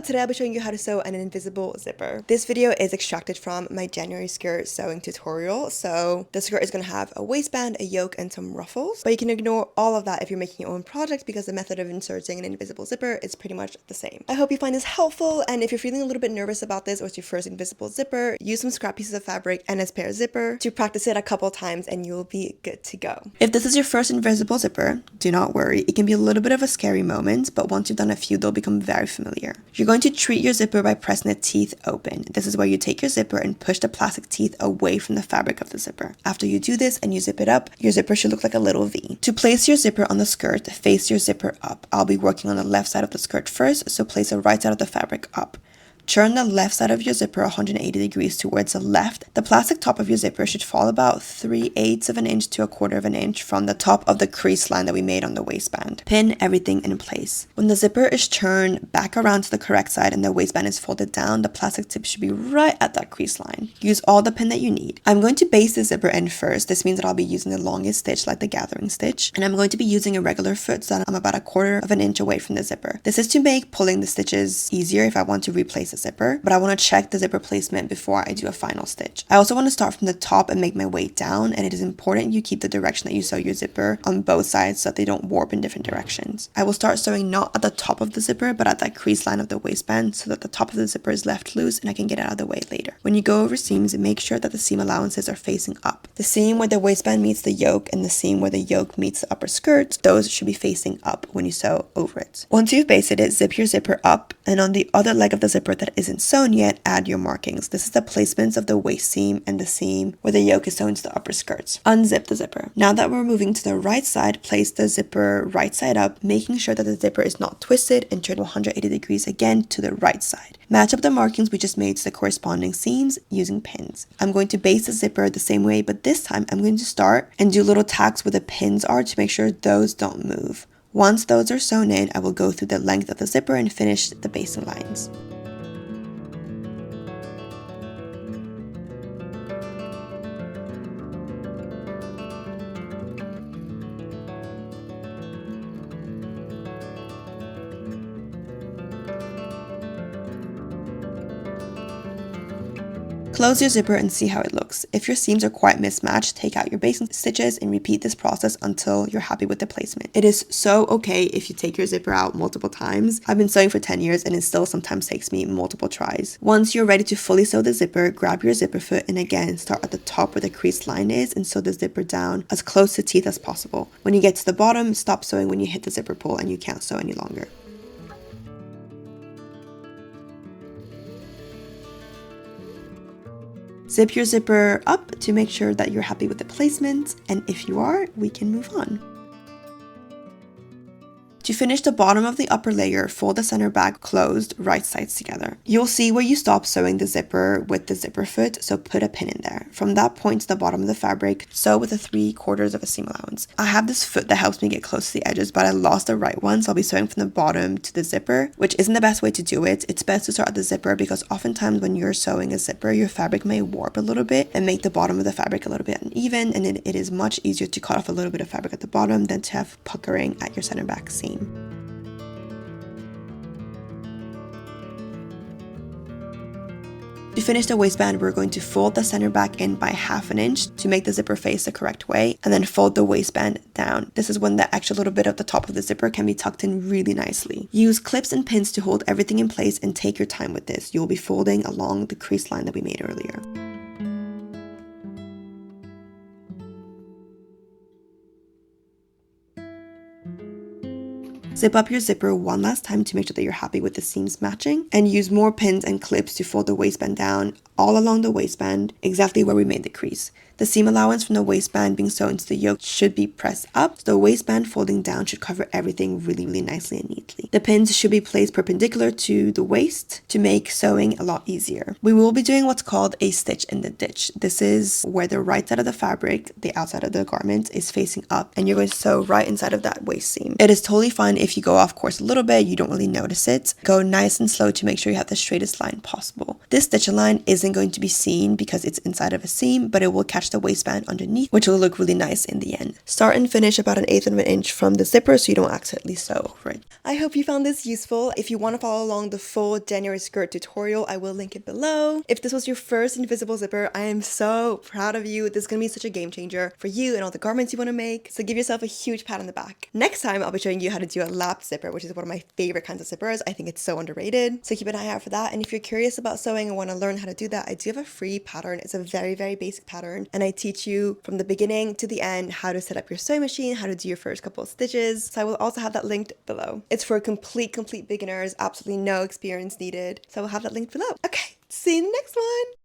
today I'll be showing you how to sew an invisible zipper. This video is extracted from my January skirt sewing tutorial. So the skirt is going to have a waistband, a yoke, and some ruffles. But you can ignore all of that if you're making your own project because the method of inserting an invisible zipper is pretty much the same. I hope you find this helpful, and if you're feeling a little bit nervous about this or it's your first invisible zipper, use some scrap pieces of fabric and a spare zipper to practice it a couple times and you'll be good to go. If this is your first invisible zipper, do not worry. It can be a little bit of a scary moment, but once you've done a few, they'll become very familiar. You're going to treat your zipper by pressing the teeth open. This is where you take your zipper and push the plastic teeth away from the fabric of the zipper. After you do this and you zip it up, your zipper should look like a little V. To place your zipper on the skirt, face your zipper up. I'll be working on the left side of the skirt first, so place the right side of the fabric up. Turn the left side of your zipper 180 degrees towards the left. The plastic top of your zipper should fall about 3/8 of an inch to 1/4 of an inch from the top of the crease line that we made on the waistband. Pin everything in place. When the zipper is turned back around to the correct side and the waistband is folded down, the plastic tip should be right at that crease line. Use all the pin that you need. I'm going to baste the zipper end first. This means that I'll be using the longest stitch, like the gathering stitch, and I'm going to be using a regular foot so that I'm about 1/4 of an inch away from the zipper. This is to make pulling the stitches easier if I want to replace the zipper, but I want to check the zipper placement before I do a final stitch. I also want to start from the top and make my way down, and it is important you keep the direction that you sew your zipper on both sides so that they don't warp in different directions. I will start sewing not at the top of the zipper, but at that crease line of the waistband so that the top of the zipper is left loose and I can get it out of the way later. When you go over seams, make sure that the seam allowances are facing up. The seam where the waistband meets the yoke and the seam where the yoke meets the upper skirt, those should be facing up when you sew over it. Once you've basted it, zip your zipper up, and on the other leg of the zipper that isn't sewn yet, add your markings. This is the placements of the waist seam and the seam where the yoke is sewn to the upper skirts. Unzip the zipper. Now that we're moving to the right side, place the zipper right side up, making sure that the zipper is not twisted, and turn 180 degrees again to the right side. Match up the markings we just made to the corresponding seams using pins. I'm going to baste the zipper the same way, but this time I'm going to start and do little tacks where the pins are to make sure those don't move. Once those are sewn in, I will go through the length of the zipper and finish the basting lines. Close your zipper and see how it looks. If your seams are quite mismatched, take out your basting stitches and repeat this process until you're happy with the placement. It is so okay if you take your zipper out multiple times. I've been sewing for 10 years and it still sometimes takes me multiple tries. Once you're ready to fully sew the zipper, grab your zipper foot and again start at the top where the crease line is and sew the zipper down as close to teeth as possible. When you get to the bottom, stop sewing when you hit the zipper pull and you can't sew any longer. Zip your zipper up to make sure that you're happy with the placement, and if you are, we can move on. To finish the bottom of the upper layer, fold the center back closed, right sides together. You'll see where you stop sewing the zipper with the zipper foot, so put a pin in there. From that point to the bottom of the fabric, sew with a 3/4 of a seam allowance. I have this foot that helps me get close to the edges, but I lost the right one, so I'll be sewing from the bottom to the zipper, which isn't the best way to do it. It's best to start at the zipper because oftentimes when you're sewing a zipper, your fabric may warp a little bit and make the bottom of the fabric a little bit uneven, and it is much easier to cut off a little bit of fabric at the bottom than to have puckering at your center back seam. To finish the waistband, we're going to fold the center back in by 1/2 inch to make the zipper face the correct way, and then fold the waistband down. This is when the extra little bit of the top of the zipper can be tucked in really nicely. Use clips and pins to hold everything in place and take your time with this. You'll be folding along the crease line that we made earlier. Zip up your zipper one last time to make sure that you're happy with the seams matching, and use more pins and clips to fold the waistband down all along the waistband, exactly where we made the crease. The seam allowance from the waistband being sewn into the yoke should be pressed up, so the waistband folding down should cover everything really nicely and neatly. The pins should be placed perpendicular to the waist to make sewing a lot easier. We will be doing what's called a stitch in the ditch. This is where the right side of the fabric, the outside of the garment, is facing up, and you're going to sew right inside of that waist seam. It is totally fine if you go off course a little bit, you don't really notice it. Go nice and slow to make sure you have the straightest line possible. This stitch line isn't going to be seen because it's inside of a seam, but it will catch the waistband underneath, which will look really nice in the end. Start and finish about 1/8 of an inch from the zipper so you don't accidentally sew over it. I hope you found this useful. If you want to follow along the full January skirt tutorial, I will link it below. If this was your first invisible zipper, I am so proud of you. This is going to be such a game changer for you and all the garments you want to make. So give yourself a huge pat on the back. Next time, I'll be showing you how to do a lap zipper, which is one of my favorite kinds of zippers. I think it's so underrated. So keep an eye out for that. And if you're curious about sewing and want to learn how to do that, I do have a free pattern. It's a very, very basic pattern. And I teach you from the beginning to the end how to set up your sewing machine, how to do your first couple of stitches. So I will also have that linked below. It's for complete beginners, absolutely no experience needed. So I will have that linked below. Okay, see you in the next one.